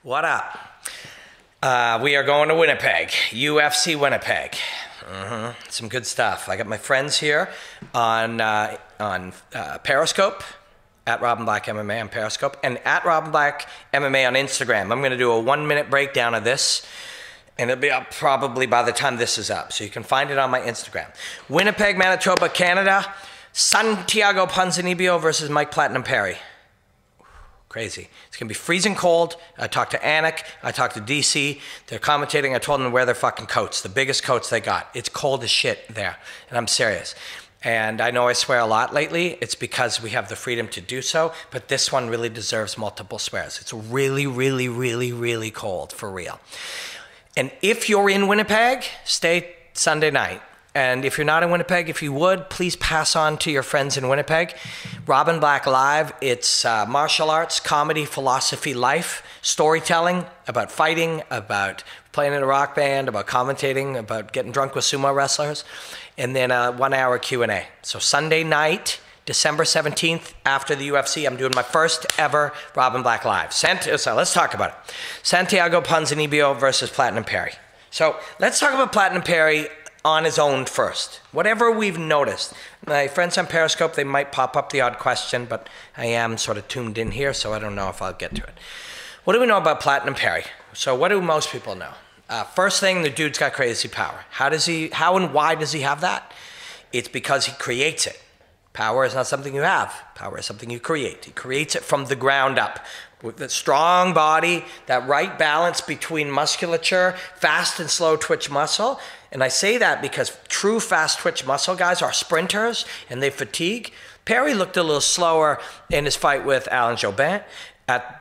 What up? We are going to Winnipeg, UFC Winnipeg. Some good stuff. I got my friends here on Periscope, at Robin Black MMA on Periscope, and at Robin Black MMA on Instagram. I'm going to do a 1-minute breakdown of this, and it'll be up probably by the time this is up, so you can find it on my Instagram. Winnipeg, Manitoba, Canada. Santiago Ponzinibbio versus Mike Platinum Perry. Crazy. It's going to be freezing cold. I talked to Anik. I talked to DC. They're commentating. I told them to wear their fucking coats, the biggest coats they got. It's cold as shit there, and I'm serious. And I know I swear a lot lately. It's because we have the freedom to do so, but this one really deserves multiple swears. It's really, really, really, really cold, for real. And if you're in Winnipeg, stay Sunday night. And if you're not in Winnipeg, if you would, please pass on to your friends in Winnipeg. Robin Black Live, it's martial arts, comedy, philosophy, life, storytelling, about fighting, about playing in a rock band, about commentating, about getting drunk with sumo wrestlers, and then a 1-hour Q&A. So Sunday night, December 17th, after the UFC, I'm doing my first ever Robin Black Live. So let's talk about it. Santiago Ponzinibbio versus Platinum Perry. So let's talk about Platinum Perry on his own first. Whatever we've noticed. My friends on Periscope, they might pop up the odd question, but I am sort of tuned in here, so I don't know if I'll get to it. What do we know about Platinum Perry? So what do most people know? First thing, the dude's got crazy power. How and why does he have that? It's because he creates it. Power is not something you have. Power is something you create. He creates it from the ground up. With a strong body, that right balance between musculature, fast and slow twitch muscle. And I say that because true fast twitch muscle guys are sprinters and they fatigue. Perry looked a little slower in his fight with Anjos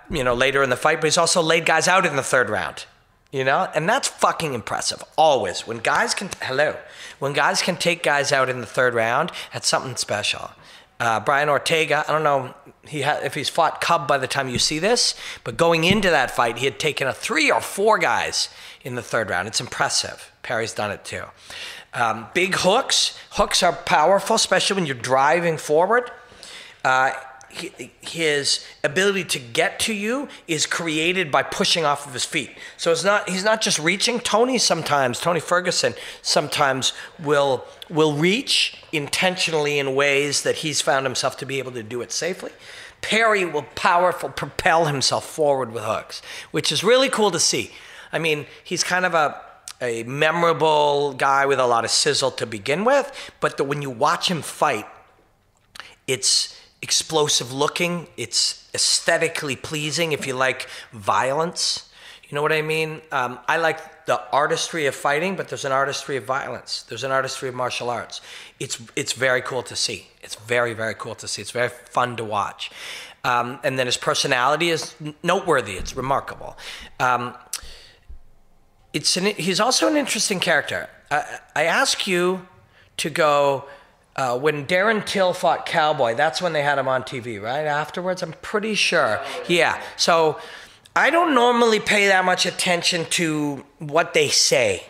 later in the fight, but he's also laid guys out in the third round. And that's fucking impressive. Always. When guys can take guys out in the third round, that's something special. Brian Ortega, I don't know if he's fought Cub by the time you see this, but going into that fight, he had taken 3 or 4 guys in the third round. It's impressive. Perry's done it too. Big hooks. Hooks are powerful, especially when you're driving forward. His ability to get to you is created by pushing off of his feet. So he's not just reaching. Tony Ferguson sometimes will reach intentionally in ways that he's found himself to be able to do it safely. Perry will propel himself forward with hooks, which is really cool to see. I mean, he's kind of a memorable guy with a lot of sizzle to begin with, but when you watch him fight, it's explosive looking, it's aesthetically pleasing if you like violence. You know what I mean? I like the artistry of fighting, but there's an artistry of violence. There's an artistry of martial arts. It's very cool to see. It's very, very cool to see. It's very fun to watch. And then his personality is noteworthy. It's remarkable. He's also an interesting character. I ask you to go, when Darren Till fought Cowboy, that's when they had him on TV, right? Afterwards, I'm pretty sure. Yeah. So I don't normally pay that much attention to what they say,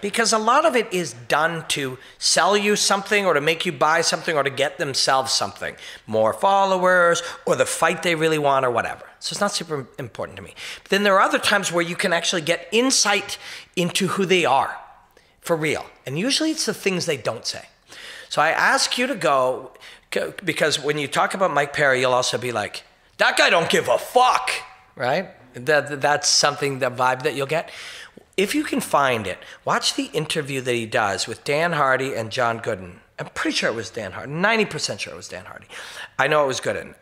because a lot of it is done to sell you something or to make you buy something or to get themselves something. More followers or the fight they really want or whatever. So it's not super important to me. But then there are other times where you can actually get insight into who they are for real. And usually it's the things they don't say. So I ask you to go, because when you talk about Mike Perry, you'll also be like, that guy don't give a fuck, right? That's something, the vibe that you'll get. If you can find it, watch the interview that he does with Dan Hardy and John Gooden. I'm pretty sure it was Dan Hardy, 90% sure it was Dan Hardy. I know it was Gooden.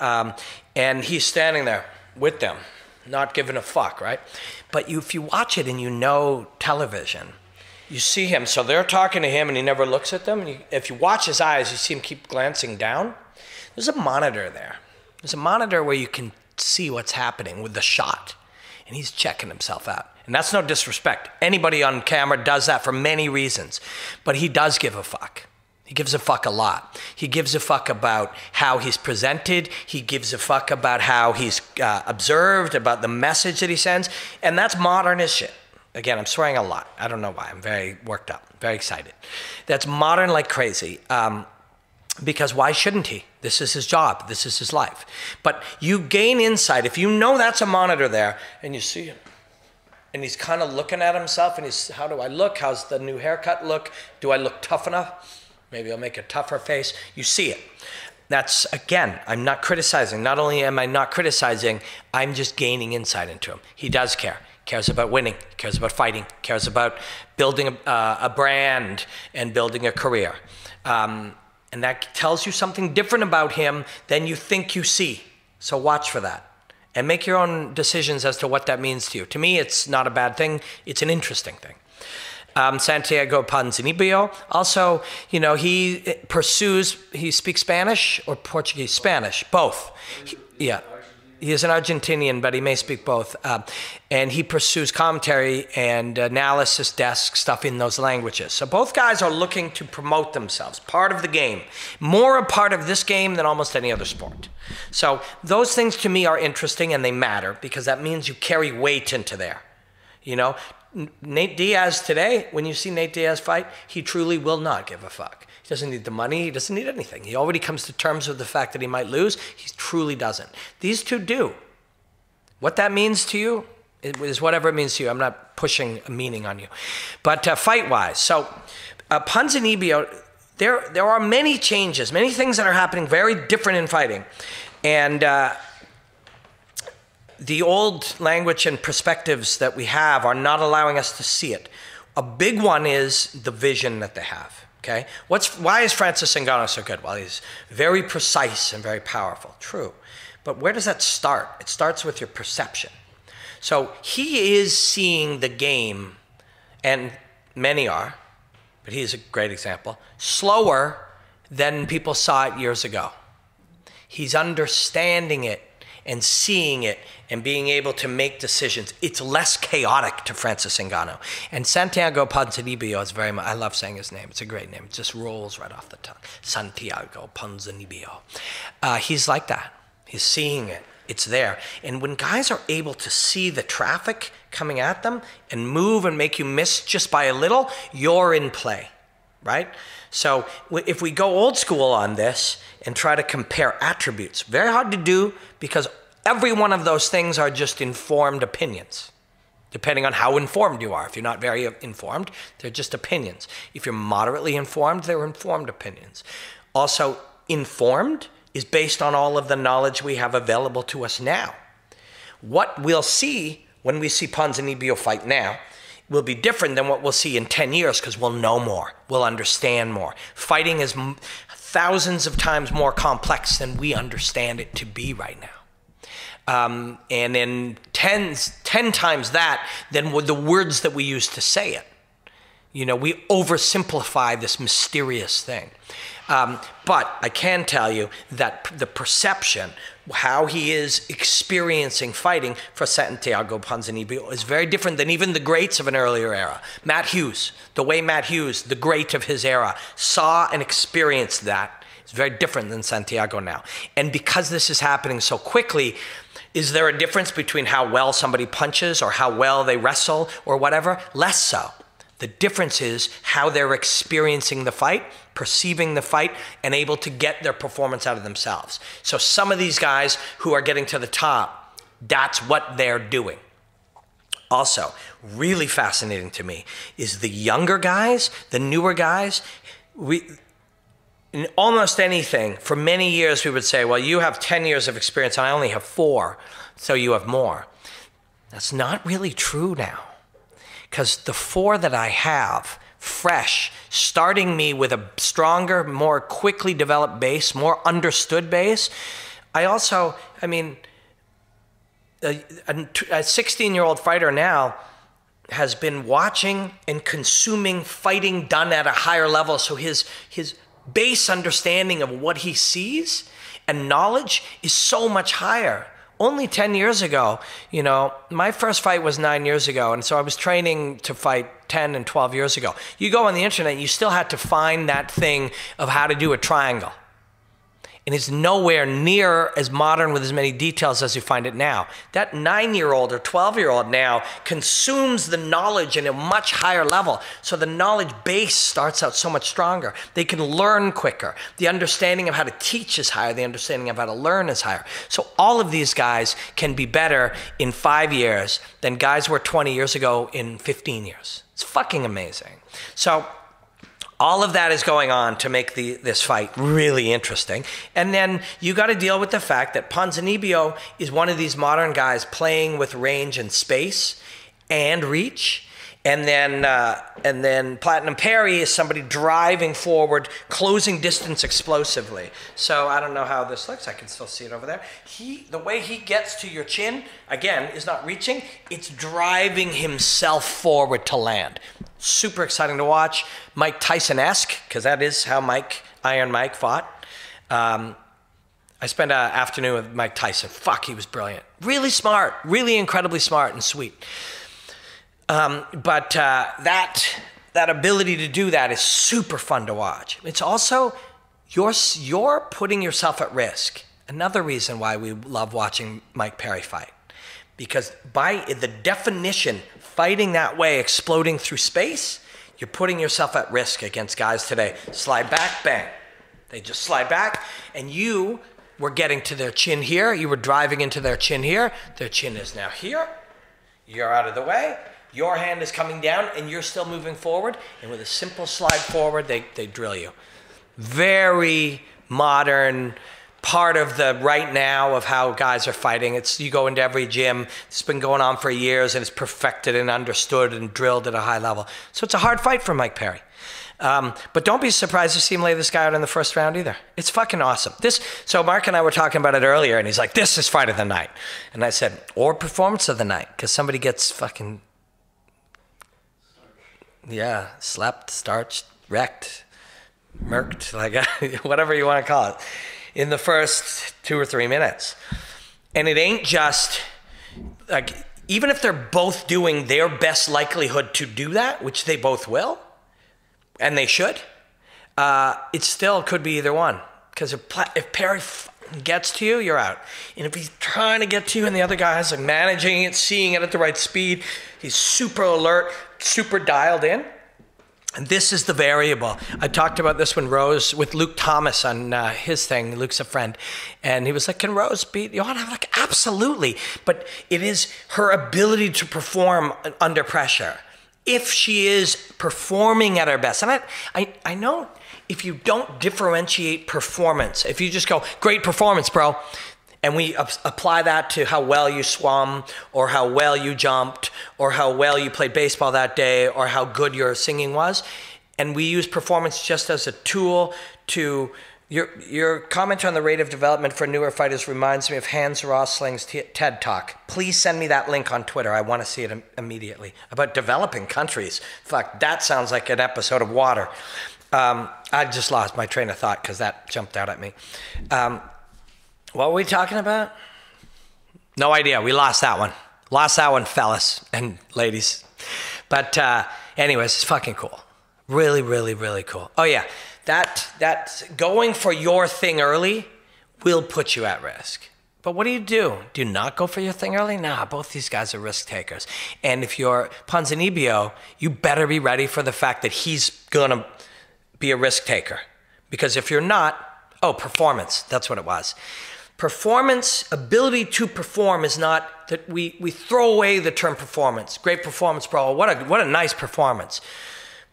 And he's standing there with them, not giving a fuck, right? But if you watch it and you know television, you see him, so they're talking to him and he never looks at them. And if you watch his eyes, you see him keep glancing down. There's a monitor there. There's a monitor where you can see what's happening with the shot. And he's checking himself out. And that's no disrespect. Anybody on camera does that for many reasons. But he does give a fuck. He gives a fuck a lot. He gives a fuck about how he's presented. He gives a fuck about how he's observed, about the message that he sends. And that's modern as shit. Again, I'm swearing a lot. I don't know why. I'm very worked up, very excited. That's modern like crazy. Because why shouldn't he? This is his job. This is his life. But you gain insight. If you know that's a monitor there and you see him and he's kind of looking at himself and he's, how do I look? How's the new haircut look? Do I look tough enough? Maybe I'll make a tougher face. You see it. That's, again, I'm not criticizing. Not only am I not criticizing, I'm just gaining insight into him. He does care. Cares about winning, cares about fighting, cares about building a brand and building a career. And that tells you something different about him than you think you see. So watch for that and make your own decisions as to what that means to you. To me, it's not a bad thing. It's an interesting thing. Santiago Ponzinibbio, also, you know, he speaks Spanish or Portuguese? Spanish, both. Yeah. He is an Argentinian, but he may speak both. And he pursues commentary and analysis desk stuff in those languages. So both guys are looking to promote themselves, part of the game. More a part of this game than almost any other sport. So those things to me are interesting and they matter because that means you carry weight into there. You know, Nate Diaz today, when you see Nate Diaz fight, he truly will not give a fuck. He doesn't need the money. He doesn't need anything. He already comes to terms with the fact that he might lose. He truly doesn't. These two do. What that means to you is whatever it means to you. I'm not pushing a meaning on you. But fight-wise, so Ponzinibbio, there are many changes, many things that are happening very different in fighting. And the old language and perspectives that we have are not allowing us to see it. A big one is the vision that they have. Okay, why is Francis Ngannou so good? Well, he's very precise and very powerful. True. But where does that start? It starts with your perception. So he is seeing the game, and many are, but he is a great example, slower than people saw it years ago. He's understanding it and seeing it and being able to make decisions. It's less chaotic to Francis Ngannou. And Santiago Ponzinibbio is very much, I love saying his name. It's a great name. It just rolls right off the tongue. Santiago Ponzinibbio. He's like that. He's seeing it. It's there. And when guys are able to see the traffic coming at them and move and make you miss just by a little, you're in play, right? So if we go old school on this and try to compare attributes, very hard to do because every one of those things are just informed opinions, depending on how informed you are. If you're not very informed, they're just opinions. If you're moderately informed, they're informed opinions. Also, informed is based on all of the knowledge we have available to us now. What we'll see when we see Ponzinibbio fight now will be different than what we'll see in 10 years because we'll know more, we'll understand more. Fighting is thousands of times more complex than we understand it to be right now. And in 10 times that than with the words that we use to say it. You know, we oversimplify this mysterious thing. But I can tell you that the perception, how he is experiencing fighting for Santiago Ponzinibbio is very different than even the greats of an earlier era. Matt Hughes, the way Matt Hughes, the great of his era, saw and experienced that is very different than Santiago now. And because this is happening so quickly, is there a difference between how well somebody punches or how well they wrestle or whatever? Less so. The difference is how they're experiencing the fight, perceiving the fight, and able to get their performance out of themselves. So some of these guys who are getting to the top, that's what they're doing. Also, really fascinating to me is the younger guys, the newer guys. In almost anything, for many years we would say, well, you have 10 years of experience and I only have 4, so you have more. That's not really true now. Because the 4 that I have, fresh, starting me with a stronger, more quickly developed base, more understood base. I also, I mean, a 16-year-old fighter now has been watching and consuming fighting done at a higher level. So his base understanding of what he sees and knowledge is so much higher. Only 10 years ago, you know, my first fight was 9 years ago, and so I was training to fight 10 and 12 years ago. You go on the internet, you still had to find that thing of how to do a triangle. and is nowhere near as modern with as many details as you find it now. That 9-year-old or 12-year-old now consumes the knowledge in a much higher level. So the knowledge base starts out so much stronger. They can learn quicker. The understanding of how to teach is higher. The understanding of how to learn is higher. So all of these guys can be better in 5 years than guys were 20 years ago in 15 years. It's fucking amazing. So all of that is going on to make this fight really interesting. And then you got to deal with the fact that Ponzinibbio is one of these modern guys playing with range and space and reach. And then Platinum Perry is somebody driving forward, closing distance explosively. So I don't know how this looks. I can still see it over there. The way he gets to your chin, again, is not reaching. It's driving himself forward to land. Super exciting to watch. Mike Tyson-esque, because that is how Iron Mike fought. I spent an afternoon with Mike Tyson. Fuck, he was brilliant. Really smart. Really incredibly smart and sweet. But that ability to do that is super fun to watch. It's also, you're putting yourself at risk. Another reason why we love watching Mike Perry fight. Because by the definition, fighting that way, exploding through space, you're putting yourself at risk against guys today. Slide back, bang. They just slide back, and you were getting to their chin here. You were driving into their chin here. Their chin is now here. You're out of the way. Your hand is coming down, and you're still moving forward. And with a simple slide forward, they drill you. Very modern part of the right now of how guys are fighting. You go into every gym. It's been going on for years, and it's perfected and understood and drilled at a high level. So it's a hard fight for Mike Perry. But don't be surprised to see him lay this guy out in the first round either. It's fucking awesome. So Mark and I were talking about it earlier, and he's like, this is fight of the night. And I said, or performance of the night, because somebody gets fucking, yeah, slept, starched, wrecked, murked, like whatever you want to call it, in the first 2 or 3 minutes. And it ain't just, like, even if they're both doing their best likelihood to do that, which they both will, and they should, it still could be either one. Because if Perry gets to you, you're out. And if he's trying to get to you and the other guy's like managing it, seeing it at the right speed, he's super alert, super dialed in. And this is the variable. I talked about this with Luke Thomas on his thing. Luke's a friend. And he was like, can Rose beat Johanna? I'm like, absolutely. But it is her ability to perform under pressure. If she is performing at her best. And I know if you don't differentiate performance, if you just go, great performance, bro, and we apply that to how well you swum, or how well you jumped, or how well you played baseball that day, or how good your singing was, and we use performance just as a tool to... Your comment on the rate of development for newer fighters reminds me of Hans Rosling's TED Talk. Please send me that link on Twitter. I want to see it immediately. About developing countries. Fuck, that sounds like an episode of Water. I just lost my train of thought because that jumped out at me. What were we talking about? No idea. We lost that one. Lost that one, fellas and ladies. But anyways, it's fucking cool. Really, really, really cool. Oh, yeah. That going for your thing early will put you at risk. But what do? Do you not go for your thing early? Nah, both these guys are risk takers. And if you're Ponzinibbio, you better be ready for the fact that he's going to be a risk taker. Because if you're not, performance, that's what it was. Performance, ability to perform is not that we throw away the term performance. Great performance, bro. What a nice performance.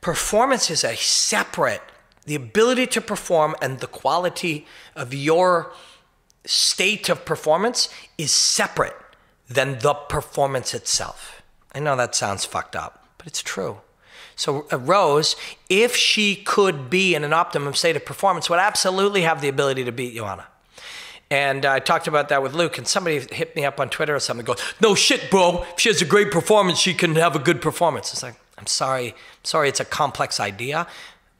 Performance is a separate, the ability to perform and the quality of your state of performance is separate than the performance itself. I know that sounds fucked up, but it's true. So Rose, if she could be in an optimum state of performance, would absolutely have the ability to beat Johanna. And I talked about that with Luke, and somebody hit me up on Twitter or something, goes, no shit, bro. If she has a great performance, she can have a good performance. It's like, I'm sorry it's a complex idea,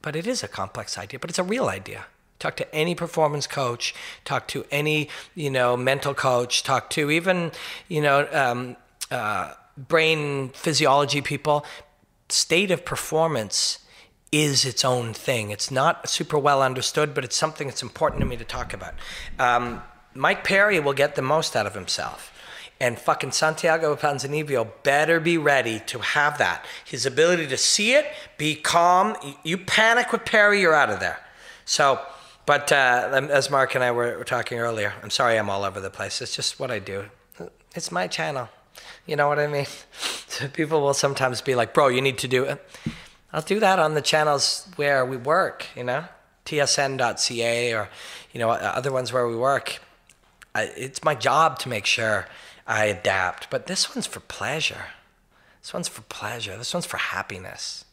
but it is a complex idea, but it's a real idea. Talk to any performance coach, talk to any, mental coach, talk to even, brain physiology people. State of performance is its own thing. It's not super well understood, but it's something that's important to me to talk about. Mike Perry will get the most out of himself. And fucking Santiago Ponzinibbio better be ready to have that. His ability to see it, be calm. You panic with Perry, you're out of there. So, but as Mark and I were talking earlier, I'm sorry I'm all over the place. It's just what I do. It's my channel. You know what I mean? People will sometimes be like, bro, you need to do it. I'll do that on the channels where we work, you know, tsn.ca or, you know, other ones where we work. It's my job to make sure I adapt. But this one's for pleasure. This one's for pleasure. This one's for happiness.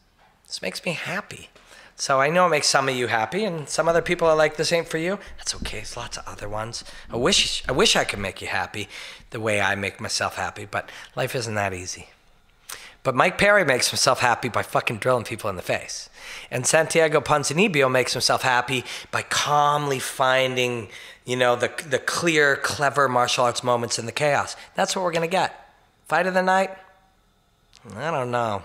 This makes me happy. So I know it makes some of you happy, and some other people are like, this ain't for you. That's okay. There's lots of other ones. I wish I could make you happy the way I make myself happy, but life isn't that easy. But Mike Perry makes himself happy by fucking drilling people in the face. And Santiago Ponzinibbio makes himself happy by calmly finding, you know, the clear, clever martial arts moments in the chaos. That's what we're going to get. Fight of the night? I don't know.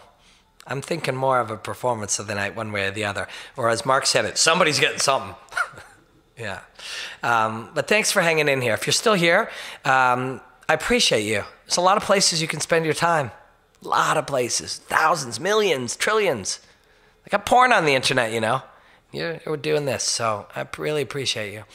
I'm thinking more of a performance of the night one way or the other. Or as Mark said it, somebody's getting something. Yeah. But thanks for hanging in here. If you're still here, I appreciate you. There's a lot of places you can spend your time. A lot of places. Thousands, millions, trillions. I got porn on the internet, you know. You're doing this, so I really appreciate you.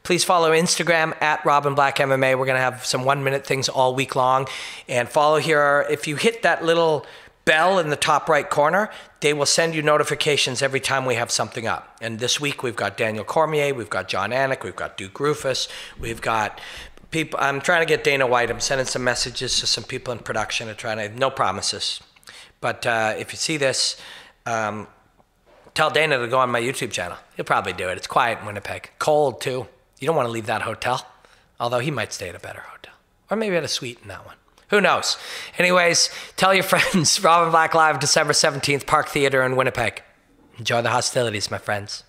Please follow Instagram at RobinBlackMMA. We're going to have some 1-minute things all week long. And follow here. If you hit that little bell in the top right corner, they will send you notifications every time we have something up. And this week we've got Daniel Cormier, we've got John Anik, we've got Duke Rufus, we've got people. I'm trying to get Dana White. I'm sending some messages to some people in production. I'm trying to, no promises. But if you see this, tell Dana to go on my YouTube channel. He'll probably do it. It's quiet in Winnipeg. Cold, too. You don't want to leave that hotel. Although he might stay at a better hotel. Or maybe at a suite in that one. Who knows? Anyways, tell your friends. Robin Black Live, December 17th, Park Theater in Winnipeg. Enjoy the hostilities, my friends.